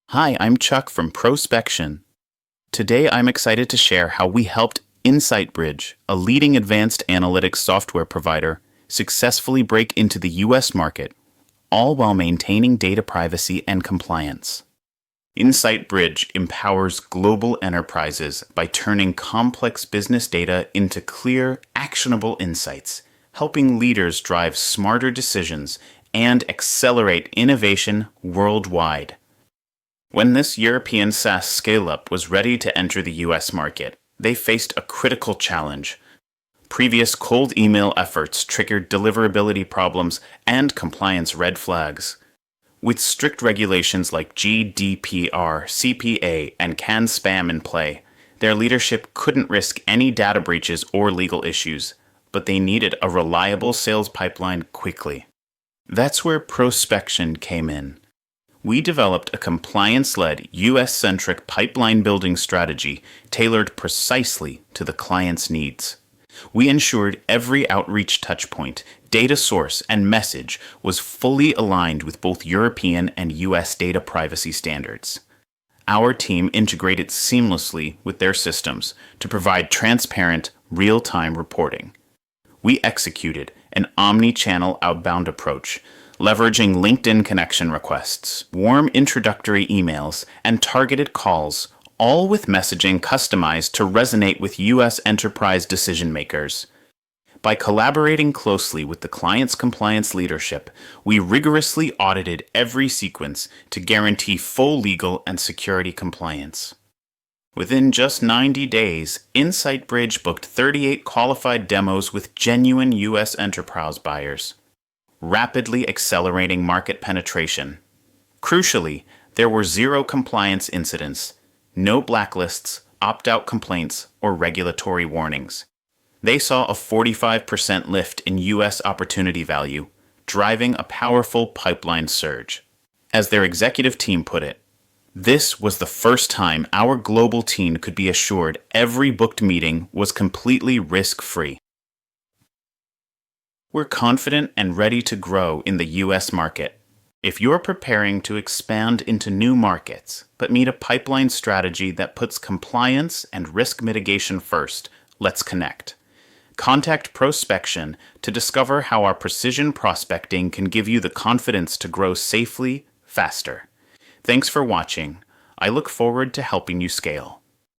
Hi, I'm Chuck from Prospexion. Today I'm excited to share how we helped InsightBridge, a leading advanced analytics software provider, successfully break into the US market, all while maintaining data privacy and compliance. InsightBridge empowers global enterprises by turning complex business data into clear, actionable insights, helping leaders drive smarter decisions and accelerate innovation worldwide. When this European SaaS scale-up was ready to enter the US market, they faced a critical challenge. Previous cold email efforts triggered deliverability problems and compliance red flags. With strict regulations like GDPR, CPA, and CAN spam in play, their leadership couldn't risk any data breaches or legal issues, but they needed a reliable sales pipeline quickly. That's where Prospexion came in. We developed a compliance-led, US-centric pipeline building strategy tailored precisely to the client's needs. We ensured every outreach touchpoint, data source, and message was fully aligned with both European and US data privacy standards. Our team integrated seamlessly with their systems to provide transparent, real-time reporting. We executed an omni-channel outbound approach, leveraging LinkedIn connection requests, warm introductory emails, and targeted calls, all with messaging customized to resonate with U.S. enterprise decision-makers. By collaborating closely with the client's compliance leadership, we rigorously audited every sequence to guarantee full legal and security compliance. Within just 90 days, InsightBridge booked 38 qualified demos with genuine U.S. enterprise buyers, rapidly accelerating market penetration. Crucially, there were zero compliance incidents, no blacklists, opt-out complaints, or regulatory warnings. They saw a 45% lift in U.S. opportunity value, driving a powerful pipeline surge. As their executive team put it, this was the first time our global team could be assured every booked meeting was completely risk-free. We're confident and ready to grow in the US market. If you're preparing to expand into new markets, but need a pipeline strategy that puts compliance and risk mitigation first, let's connect. Contact Prospexion to discover how our precision prospecting can give you the confidence to grow safely, faster. Thanks for watching. I look forward to helping you scale.